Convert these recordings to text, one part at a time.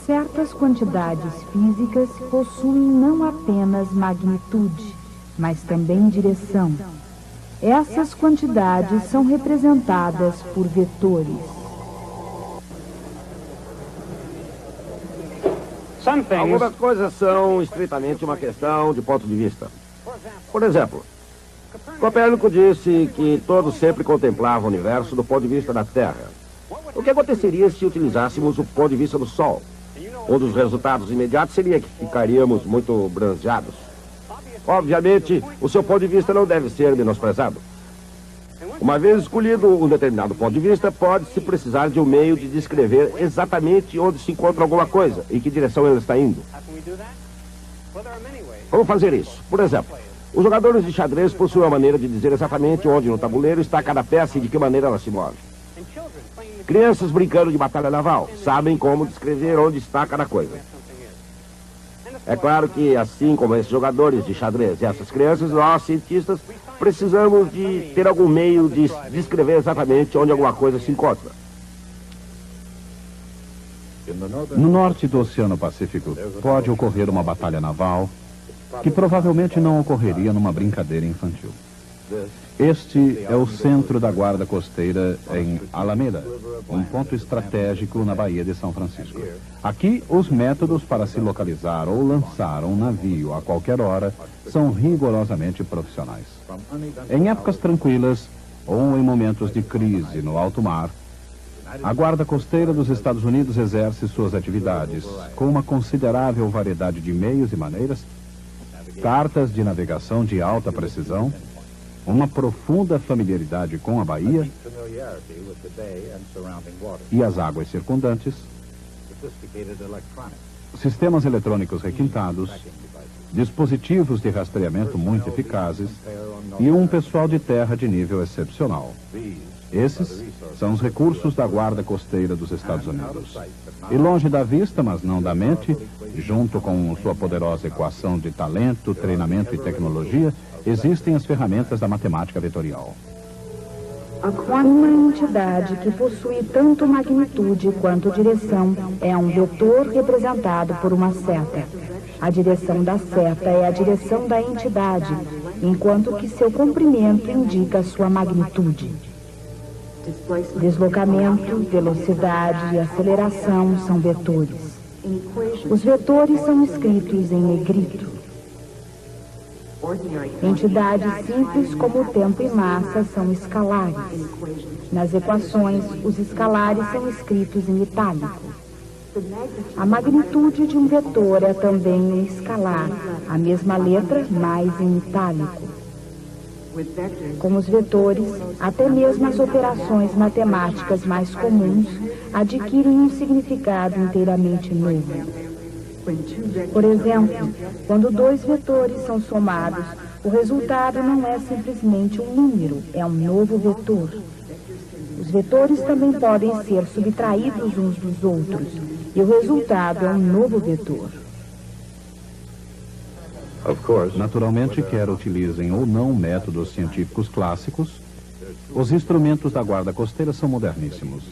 Certas quantidades físicas possuem não apenas magnitude, mas também direção. Essas quantidades são representadas por vetores. Algumas coisas são estritamente uma questão de ponto de vista. Por exemplo, Copérnico disse que todos sempre contemplavam o universo do ponto de vista da Terra. O que aconteceria se utilizássemos o ponto de vista do Sol? Um dos resultados imediatos seria que ficaríamos muito bronzeados. Obviamente, o seu ponto de vista não deve ser menosprezado. Uma vez escolhido um determinado ponto de vista, pode-se precisar de um meio de descrever exatamente onde se encontra alguma coisa e que direção ela está indo. Como fazer isso? Por exemplo, os jogadores de xadrez possuem uma maneira de dizer exatamente onde no tabuleiro está cada peça e de que maneira ela se move. Crianças brincando de batalha naval sabem como descrever onde está cada coisa. É claro que, assim como esses jogadores de xadrez e essas crianças, nós, cientistas, precisamos de ter algum meio de descrever exatamente onde alguma coisa se encontra. No norte do Oceano Pacífico, pode ocorrer uma batalha naval que provavelmente não ocorreria numa brincadeira infantil. Este é o centro da guarda costeira em Alameda, um ponto estratégico na Baía de São Francisco. Aqui, os métodos para se localizar ou lançar um navio a qualquer hora são rigorosamente profissionais. Em épocas tranquilas ou em momentos de crise no alto mar, a Guarda Costeira dos Estados Unidos exerce suas atividades com uma considerável variedade de meios e maneiras, cartas de navegação de alta precisão, uma profunda familiaridade com a baía e as águas circundantes, sistemas eletrônicos requintados, dispositivos de rastreamento muito eficazes e um pessoal de terra de nível excepcional. Esses são os recursos da Guarda Costeira dos Estados Unidos. E longe da vista, mas não da mente, junto com sua poderosa equação de talento, treinamento e tecnologia, existem as ferramentas da matemática vetorial. Uma entidade que possui tanto magnitude quanto direção é um vetor representado por uma seta. A direção da seta é a direção da entidade, enquanto que seu comprimento indica sua magnitude. Deslocamento, velocidade e aceleração são vetores. Os vetores são escritos em negrito. Entidades simples como o tempo e massa são escalares. Nas equações, os escalares são escritos em itálico. A magnitude de um vetor é também um escalar, a mesma letra, mas em itálico. Com os vetores, até mesmo as operações matemáticas mais comuns adquirem um significado inteiramente novo. Por exemplo, quando dois vetores são somados, o resultado não é simplesmente um número, é um novo vetor. Os vetores também podem ser subtraídos uns dos outros, e o resultado é um novo vetor. Naturalmente, quer utilizem ou não métodos científicos clássicos, os instrumentos da Guarda Costeira são moderníssimos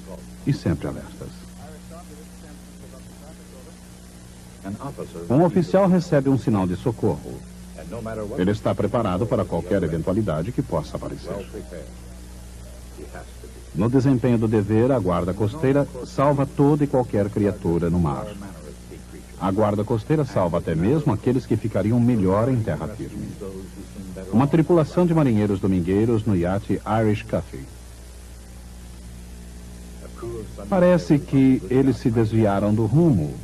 e sempre alertas. Um oficial recebe um sinal de socorro. Ele está preparado para qualquer eventualidade que possa aparecer. No desempenho do dever, a Guarda Costeira salva toda e qualquer criatura no mar. A Guarda Costeira salva até mesmo aqueles que ficariam melhor em terra firme. Uma tripulação de marinheiros domingueiros no iate Irish Coffee. Parece que eles se desviaram do rumo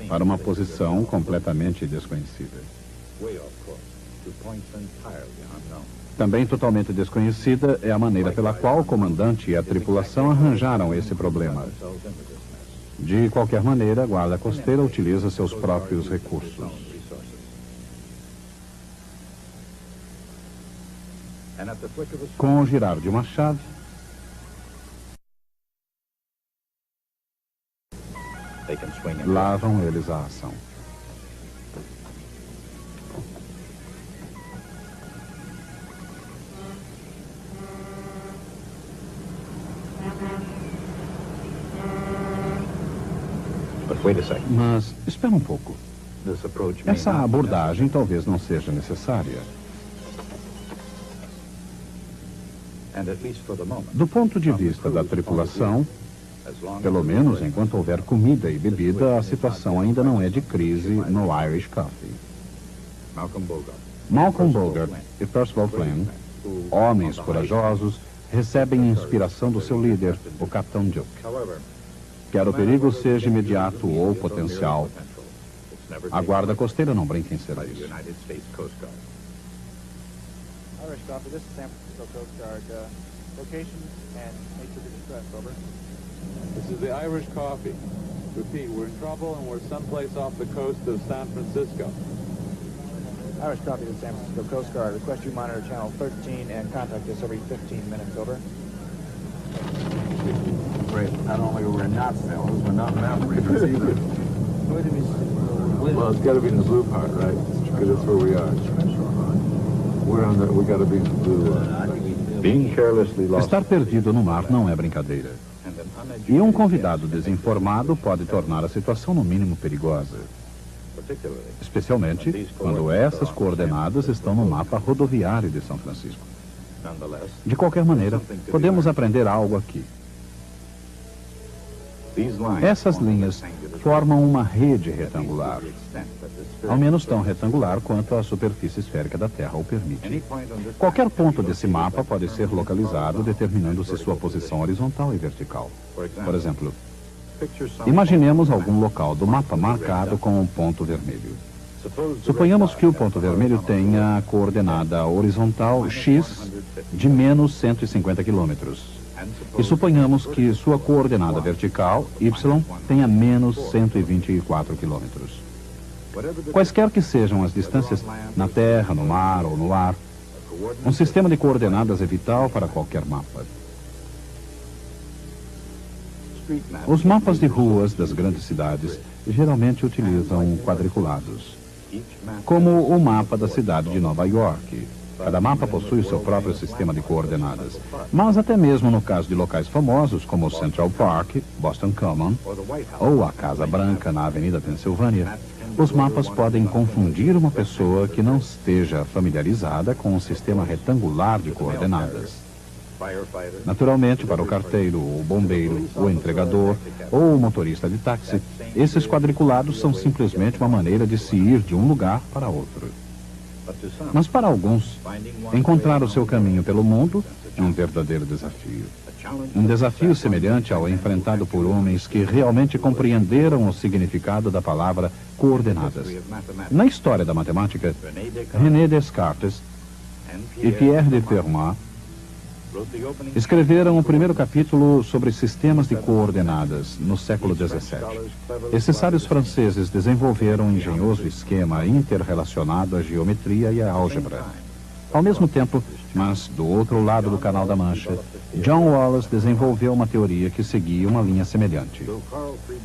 para uma posição completamente desconhecida. Também totalmente desconhecida é a maneira pela qual o comandante e a tripulação arranjaram esse problema. De qualquer maneira, a Guarda Costeira utiliza seus próprios recursos. Com o girar de uma chave, lá vão eles à ação. Mas espera um pouco. Essa abordagem talvez não seja necessária. Do ponto de vista da tripulação, pelo menos enquanto houver comida e bebida, a situação ainda não é de crise no Irish Coffee. Malcolm Bogart e Percival Flynn, homens corajosos, recebem inspiração do seu líder, o Capitão Duke. Quer o perigo seja imediato ou potencial, a guarda costeira não brinca em serviço. Irish Coffee, this is San Francisco Coast Guard. Location and nature of the distress, over. This is the Irish Coffee. Repeat, we're in trouble and we're someplace off the coast of San Francisco. Irish Coffee to San Francisco Coast Guard. Request you monitor channel 13 and contact us every 15 minutes, over. Great. Not only are we not sailors, we're not map readers either. Well, it's got to be in the blue part, right? Because that's where we are. We got to be in the blue. Being carelessly lost. Estar perdido no mar não é brincadeira. E um convidado desinformado pode tornar a situação no mínimo perigosa. Especialmente quando essas coordenadas estão no mapa rodoviário de São Francisco. De qualquer maneira, podemos aprender algo aqui. Essas linhas formam uma rede retangular, ao menos tão retangular quanto a superfície esférica da Terra o permite. Qualquer ponto desse mapa pode ser localizado determinando-se sua posição horizontal e vertical. Por exemplo, imaginemos algum local do mapa marcado com um ponto vermelho. Suponhamos que o ponto vermelho tenha a coordenada horizontal x de menos 150 quilômetros. E suponhamos que sua coordenada vertical, y, tenha menos 124 quilômetros. Quaisquer que sejam as distâncias na Terra, no mar ou no ar, um sistema de coordenadas é vital para qualquer mapa. Os mapas de ruas das grandes cidades geralmente utilizam quadriculados, como o mapa da cidade de Nova York. Cada mapa possui o seu próprio sistema de coordenadas. Mas até mesmo no caso de locais famosos como Central Park, Boston Common, ou a Casa Branca na Avenida Pensilvânia, os mapas podem confundir uma pessoa que não esteja familiarizada com um sistema retangular de coordenadas. Naturalmente, para o carteiro, o bombeiro, o entregador ou o motorista de táxi, esses quadriculados são simplesmente uma maneira de se ir de um lugar para outro. Mas para alguns, encontrar o seu caminho pelo mundo é um verdadeiro desafio. Um desafio semelhante ao enfrentado por homens que realmente compreenderam o significado da palavra coordenadas. Na história da matemática, René Descartes e Pierre de Fermat escreveram o primeiro capítulo sobre sistemas de coordenadas no século XVII. Esses sábios franceses desenvolveram um engenhoso esquema interrelacionado à geometria e à álgebra. Ao mesmo tempo, mas do outro lado do Canal da Mancha, John Wallace desenvolveu uma teoria que seguia uma linha semelhante.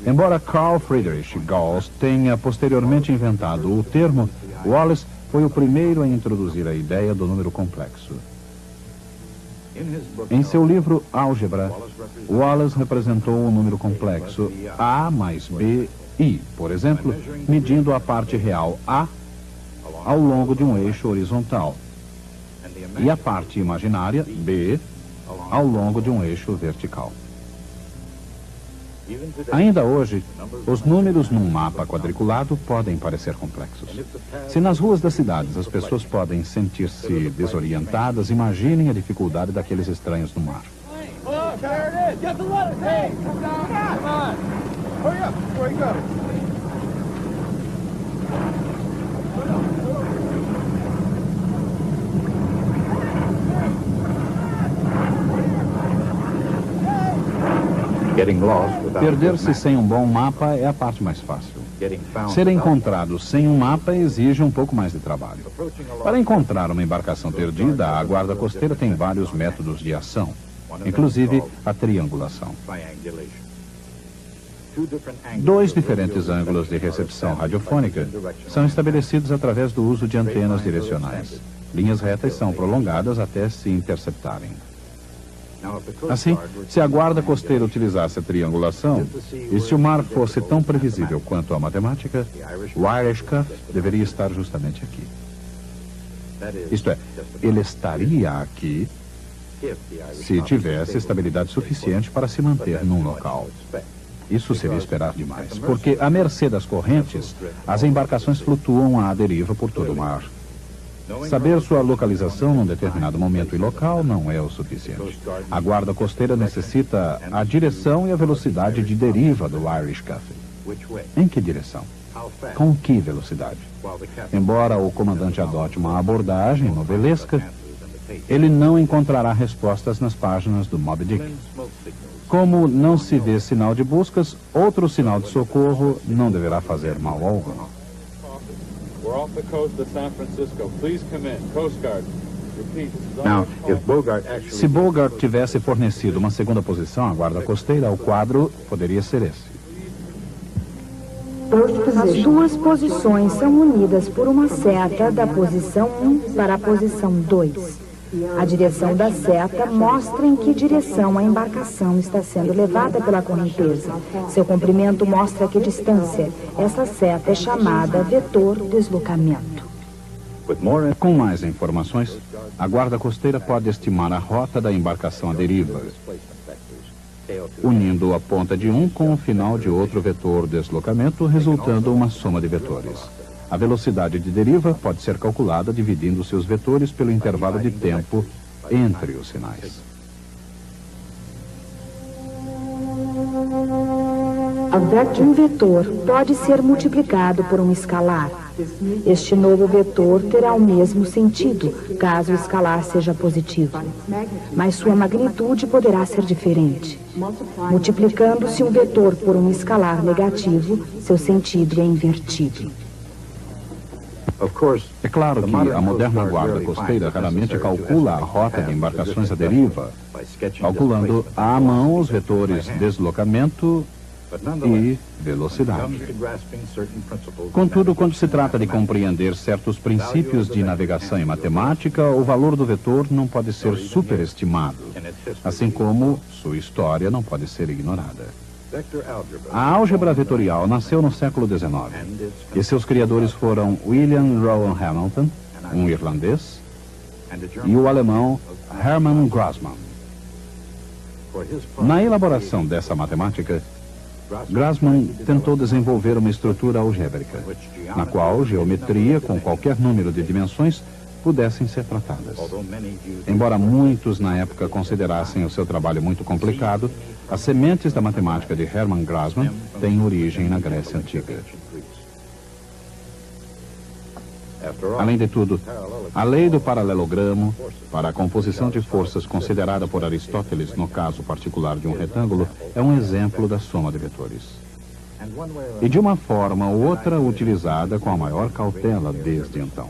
Embora Carl Friedrich Gauss tenha posteriormente inventado o termo, Wallace foi o primeiro a introduzir a ideia do número complexo. Em seu livro Álgebra, Wallace representou um número complexo A mais B, I, por exemplo, medindo a parte real A ao longo de um eixo horizontal e a parte imaginária, B, ao longo de um eixo vertical. Ainda hoje, os números num mapa quadriculado podem parecer complexos. Se nas ruas das cidades as pessoas podem sentir-se desorientadas, imaginem a dificuldade daqueles estranhos no mar. Perder-se sem um bom mapa é a parte mais fácil. Ser encontrado sem um mapa exige um pouco mais de trabalho. Para encontrar uma embarcação perdida, a guarda costeira tem vários métodos de ação, inclusive a triangulação. 2 diferentes ângulos de recepção radiofônica são estabelecidos através do uso de antenas direcionais. Linhas retas são prolongadas até se interceptarem. Assim, se a guarda costeira utilizasse a triangulação, e se o mar fosse tão previsível quanto a matemática, o Irish Cuff deveria estar justamente aqui. Isto é, ele estaria aqui se tivesse estabilidade suficiente para se manter num local. Isso seria esperar demais, porque, à mercê das correntes, as embarcações flutuam à deriva por todo o mar. Saber sua localização num determinado momento e local não é o suficiente. A guarda costeira necessita a direção e a velocidade de deriva do Irish Cuff. Em que direção? Com que velocidade? Embora o comandante adote uma abordagem novelesca, ele não encontrará respostas nas páginas do Moby Dick. Como não se vê sinal de buscas, outro sinal de socorro não deverá fazer mal algum. We're off the coast of San Francisco. Please come in. Coast Guard. Repeat. Now, if Bogart actually... Se Bogart tivesse fornecido uma segunda posição à guarda costeira, o quadro poderia ser esse. As duas posições são unidas por uma seta da posição 1 para a posição 2. A direção da seta mostra em que direção a embarcação está sendo levada pela correnteza. Seu comprimento mostra que distância. Essa seta é chamada vetor deslocamento. Com mais informações, a guarda costeira pode estimar a rota da embarcação à deriva, unindo a ponta de um com o final de outro vetor deslocamento, resultando uma soma de vetores. A velocidade de deriva pode ser calculada dividindo seus vetores pelo intervalo de tempo entre os sinais. Um vetor pode ser multiplicado por um escalar. Este novo vetor terá o mesmo sentido, caso o escalar seja positivo. Mas sua magnitude poderá ser diferente. Multiplicando-se um vetor por um escalar negativo, seu sentido é invertido. É claro que a moderna guarda costeira raramente calcula a rota de embarcações à deriva, calculando à mão os vetores deslocamento e velocidade. Contudo, quando se trata de compreender certos princípios de navegação e matemática, o valor do vetor não pode ser superestimado, assim como sua história não pode ser ignorada. A álgebra vetorial nasceu no século XIX, e seus criadores foram William Rowan Hamilton, um irlandês, e o alemão Hermann Grassmann. Na elaboração dessa matemática, Grassmann tentou desenvolver uma estrutura algébrica, na qual geometria com qualquer número de dimensões pudessem ser tratadas. Embora muitos na época considerassem o seu trabalho muito complicado, as sementes da matemática de Hermann Grassmann têm origem na Grécia Antiga. Além de tudo, a lei do paralelogramo, para a composição de forças considerada por Aristóteles no caso particular de um retângulo, é um exemplo da soma de vetores. E de uma forma ou outra utilizada com a maior cautela desde então.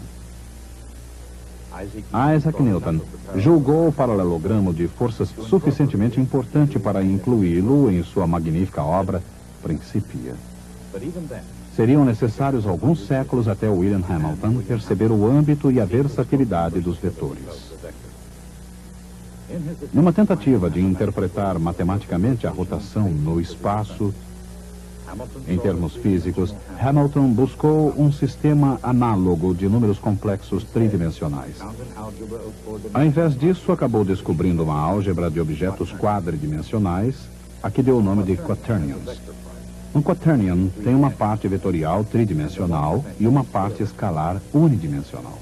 Isaac Newton julgou o paralelogramo de forças suficientemente importante para incluí-lo em sua magnífica obra Principia. Seriam necessários alguns séculos até William Hamilton perceber o âmbito e a versatilidade dos vetores. Numa tentativa de interpretar matematicamente a rotação no espaço, em termos físicos, Hamilton buscou um sistema análogo de números complexos tridimensionais. Ao invés disso, acabou descobrindo uma álgebra de objetos quadridimensionais, a que deu o nome de quaternions. Um quaternion tem uma parte vetorial tridimensional e uma parte escalar unidimensional.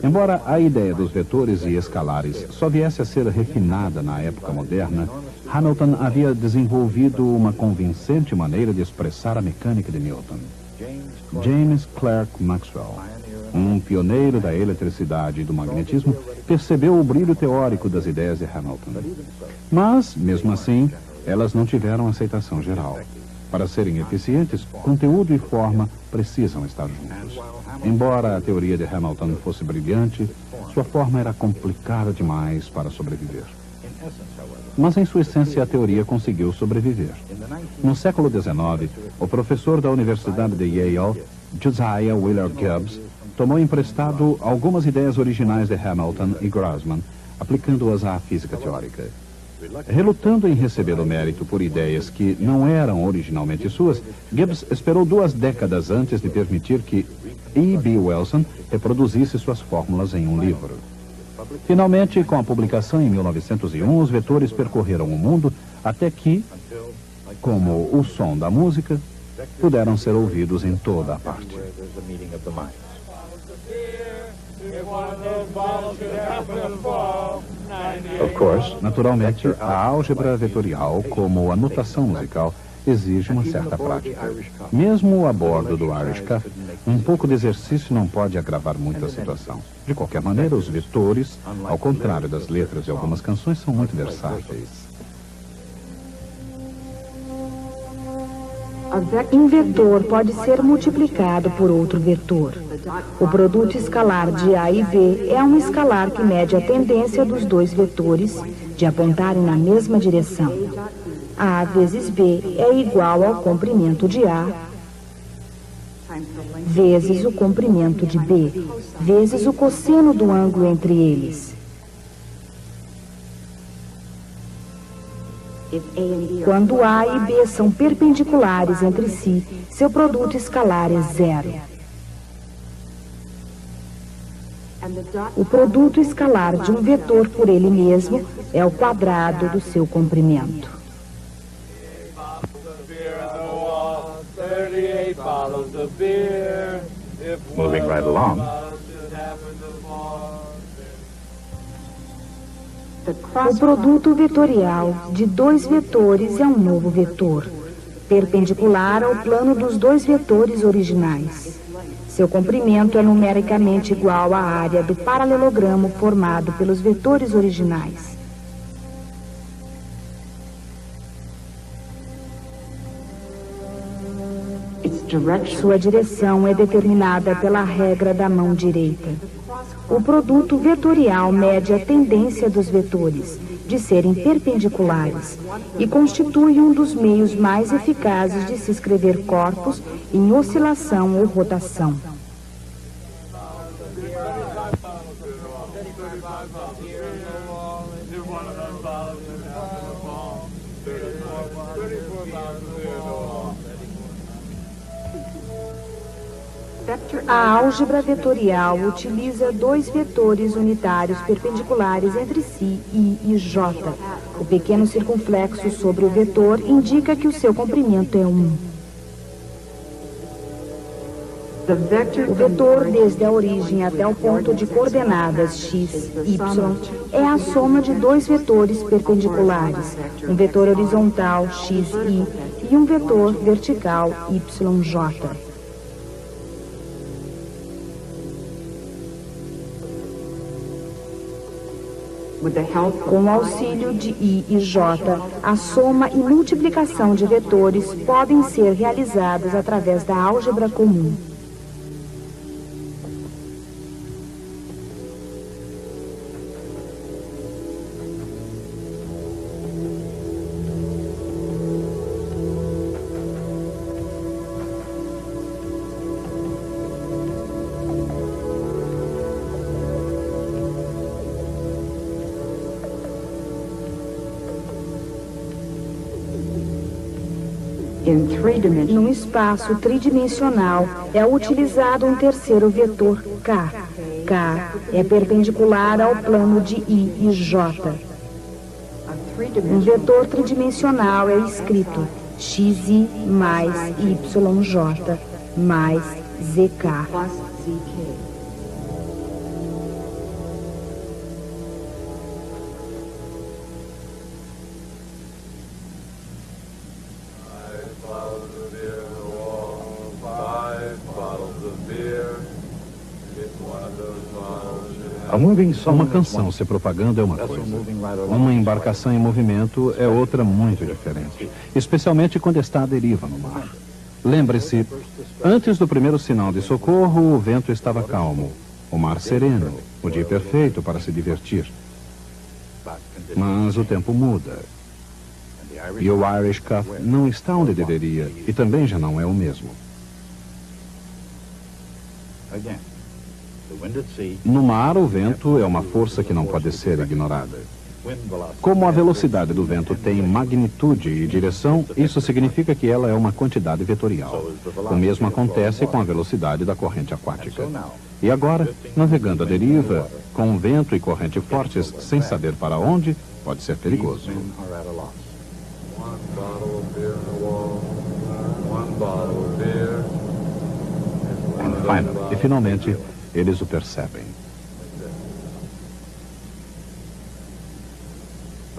Embora a ideia dos vetores e escalares só viesse a ser refinada na época moderna, Hamilton havia desenvolvido uma convincente maneira de expressar a mecânica de Newton. James Clerk Maxwell, um pioneiro da eletricidade e do magnetismo, percebeu o brilho teórico das ideias de Hamilton. Mas, mesmo assim, elas não tiveram aceitação geral. Para serem eficientes, conteúdo e forma precisam estar juntos. Embora a teoria de Hamilton fosse brilhante, sua forma era complicada demais para sobreviver. Mas, em sua essência, a teoria conseguiu sobreviver. No século XIX, o professor da Universidade de Yale, Josiah Wheeler Gibbs, tomou emprestado algumas ideias originais de Hamilton e Grassmann, aplicando-as à física teórica. Relutando em receber o mérito por ideias que não eram originalmente suas, Gibbs esperou 2 décadas antes de permitir que E.B. Wilson reproduzisse suas fórmulas em um livro. Finalmente, com a publicação em 1901, os vetores percorreram o mundo até que, como o som da música, puderam ser ouvidos em toda a parte. Naturalmente, a álgebra vetorial, como a notação musical, exige uma certa prática. Mesmo a bordo do Irish Coffee, um pouco de exercício não pode agravar muito a situação. De qualquer maneira, os vetores, ao contrário das letras de algumas canções, são muito versáteis. Um vetor pode ser multiplicado por outro vetor. O produto escalar de A e B é um escalar que mede a tendência dos 2 vetores de apontarem na mesma direção. A vezes B é igual ao comprimento de A vezes o comprimento de B, vezes o cosseno do ângulo entre eles. Quando A e B são perpendiculares entre si, seu produto escalar é 0. O produto escalar de um vetor por ele mesmo é o quadrado do seu comprimento. Moving right along. O produto vetorial de 2 vetores é um novo vetor, perpendicular ao plano dos 2 vetores originais. Seu comprimento é numericamente igual à área do paralelogramo formado pelos vetores originais. Sua direção é determinada pela regra da mão direita. O produto vetorial mede a tendência dos vetores de serem perpendiculares e constitui um dos meios mais eficazes de se escrever corpos em oscilação ou rotação. A álgebra vetorial utiliza 2 vetores unitários perpendiculares entre si, I e J. O pequeno circunflexo sobre o vetor indica que o seu comprimento é 1. O vetor desde a origem até o ponto de coordenadas x, y é a soma de 2 vetores perpendiculares, um vetor horizontal x, y e um vetor vertical y, j. Com o auxílio de I e J, a soma e multiplicação de vetores podem ser realizadas através da álgebra comum. Num espaço tridimensional, é utilizado um terceiro vetor K. K é perpendicular ao plano de I e J. Um vetor tridimensional é escrito xi mais yj mais zk. Uma canção se propagando é uma coisa. Uma embarcação em movimento é outra muito diferente, especialmente quando está à deriva no mar. Lembre-se, antes do primeiro sinal de socorro, o vento estava calmo, o mar sereno, o dia perfeito para se divertir. Mas o tempo muda. E o Irish Coffee não está onde deveria, e também já não é o mesmo. No mar, o vento é uma força que não pode ser ignorada. Como a velocidade do vento tem magnitude e direção, isso significa que ela é uma quantidade vetorial. O mesmo acontece com a velocidade da corrente aquática. E agora, navegando à deriva, com vento e corrente fortes, sem saber para onde, pode ser perigoso. E finalmente, eles o percebem.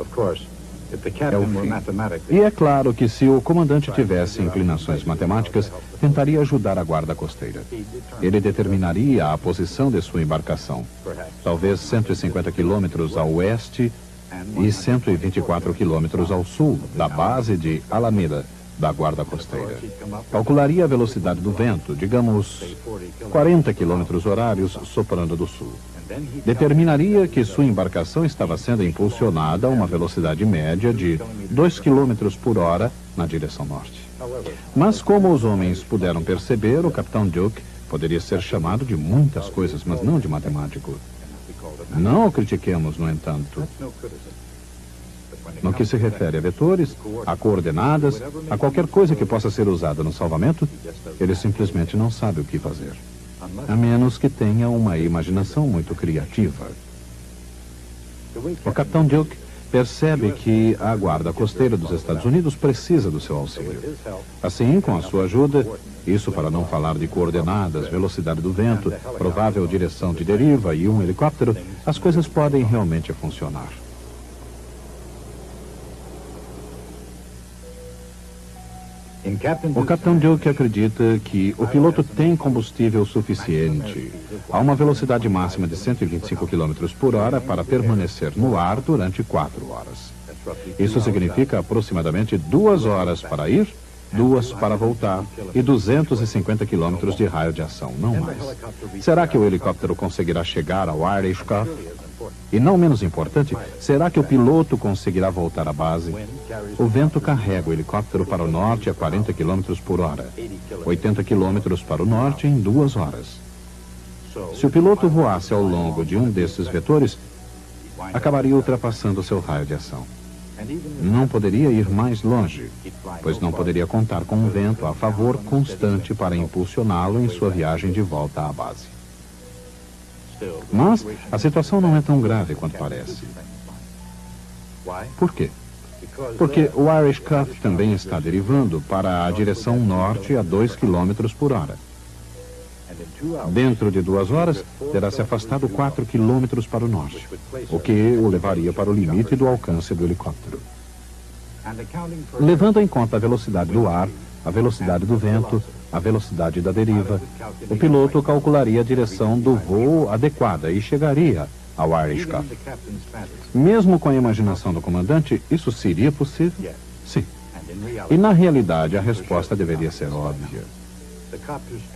É o fim. E é claro que se o comandante tivesse inclinações matemáticas, tentaria ajudar a guarda costeira. Ele determinaria a posição de sua embarcação, talvez 150 quilômetros a oeste e 124 quilômetros ao sul da base de Alameda, da guarda costeira. Calcularia a velocidade do vento, digamos 40 quilômetros horários soprando do sul. Determinaria que sua embarcação estava sendo impulsionada a uma velocidade média de 2 quilômetros por hora na direção norte. Mas como os homens puderam perceber, o capitão Duke poderia ser chamado de muitas coisas, mas não de matemático. Não o critiquemos, no entanto. No que se refere a vetores, a coordenadas, a qualquer coisa que possa ser usada no salvamento, ele simplesmente não sabe o que fazer. A menos que tenha uma imaginação muito criativa. O capitão Duke percebe que a guarda costeira dos Estados Unidos precisa do seu auxílio. Assim, com a sua ajuda, isso para não falar de coordenadas, velocidade do vento, provável direção de deriva e um helicóptero, as coisas podem realmente funcionar. O capitão Duke acredita que o piloto tem combustível suficiente a uma velocidade máxima de 125 km por hora para permanecer no ar durante 4 horas. Isso significa aproximadamente 2 horas para ir, 2 para voltar e 250 km de raio de ação, não mais. Será que o helicóptero conseguirá chegar ao Irish Cuff? E não menos importante, será que o piloto conseguirá voltar à base? O vento carrega o helicóptero para o norte a 40 km por hora, 80 km para o norte em 2 horas. Se o piloto voasse ao longo de um desses vetores, acabaria ultrapassando seu raio de ação. Não poderia ir mais longe, pois não poderia contar com um vento a favor constante para impulsioná-lo em sua viagem de volta à base. Mas a situação não é tão grave quanto parece. Por quê? Porque o Irish Cuff também está derivando para a direção norte a 2 km por hora. Dentro de 2 horas, terá se afastado 4 km para o norte, o que o levaria para o limite do alcance do helicóptero. Levando em conta a velocidade do ar, a velocidade do vento, a velocidade da deriva, o piloto calcularia a direção do voo adequada e chegaria ao Irish Cuff. Mesmo com a imaginação do comandante, isso seria possível? Sim. E na realidade, a resposta deveria ser óbvia.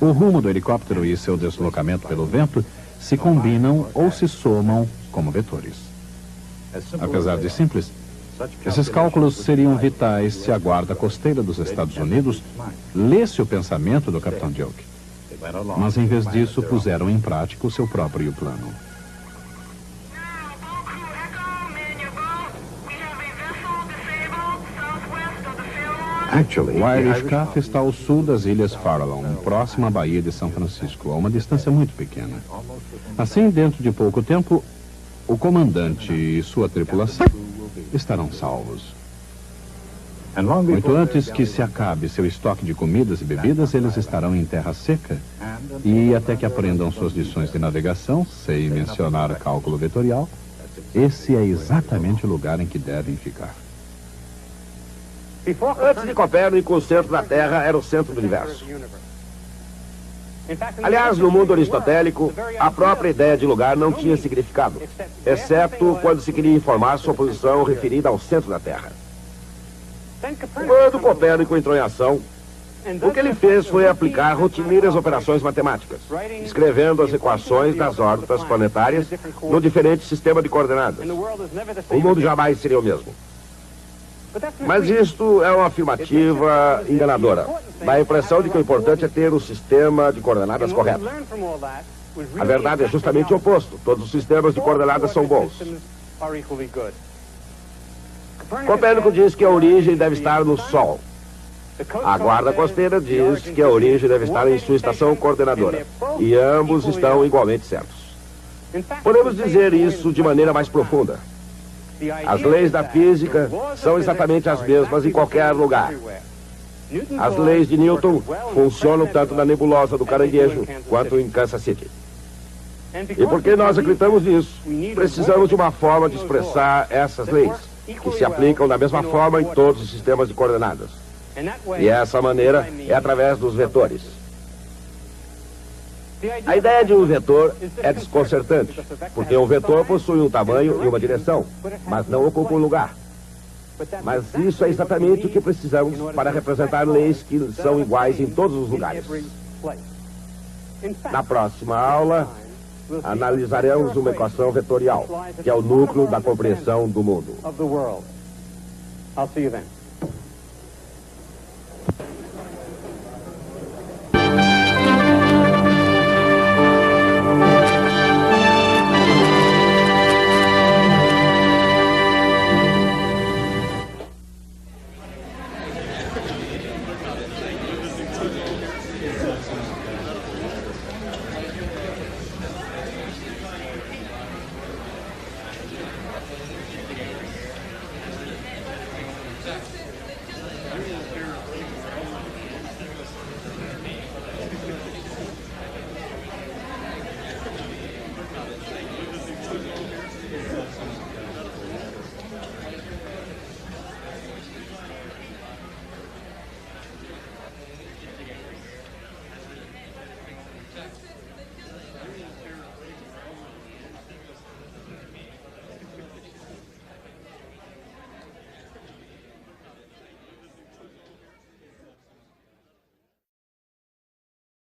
O rumo do helicóptero e seu deslocamento pelo vento se combinam ou se somam como vetores. Apesar de simples, esses cálculos seriam vitais se a guarda costeira dos Estados Unidos lesse o pensamento do capitão Duke. Mas em vez disso, puseram em prática o seu próprio plano. O Irish Cuff está ao sul das Ilhas Farallon, próximo à Baía de São Francisco, a uma distância muito pequena. Assim, dentro de pouco tempo, o comandante e sua tripulação estarão salvos. Muito antes que se acabe seu estoque de comidas e bebidas, eles estarão em terra seca. E até que aprendam suas lições de navegação, sem mencionar cálculo vetorial, esse é exatamente o lugar em que devem ficar. Antes de Copérnico, o centro da Terra era o centro do universo. Aliás, no mundo aristotélico, a própria ideia de lugar não tinha significado, exceto quando se queria informar sua posição referida ao centro da Terra. Quando Copérnico entrou em ação, o que ele fez foi aplicar rotineiras operações matemáticas, escrevendo as equações das órbitas planetárias no diferente sistema de coordenadas. O mundo jamais seria o mesmo. Mas isto é uma afirmativa enganadora. Dá a impressão de que o importante é ter o sistema de coordenadas correto. A verdade é justamente o oposto. Todos os sistemas de coordenadas são bons. Copérnico diz que a origem deve estar no Sol. A guarda costeira diz que a origem deve estar em sua estação coordenadora. E ambos estão igualmente certos. Podemos dizer isso de maneira mais profunda. As leis da física são exatamente as mesmas em qualquer lugar. As leis de Newton funcionam tanto na nebulosa do Caranguejo quanto em Kansas City. E porque nós acreditamos nisso, precisamos de uma forma de expressar essas leis, que se aplicam da mesma forma em todos os sistemas de coordenadas. E essa maneira é através dos vetores. A ideia de um vetor é desconcertante, porque um vetor possui um tamanho e uma direção, mas não ocupa um lugar. Mas isso é exatamente o que precisamos para representar leis que são iguais em todos os lugares. Na próxima aula, analisaremos uma equação vetorial, que é o núcleo da compreensão do mundo. I'll see you then.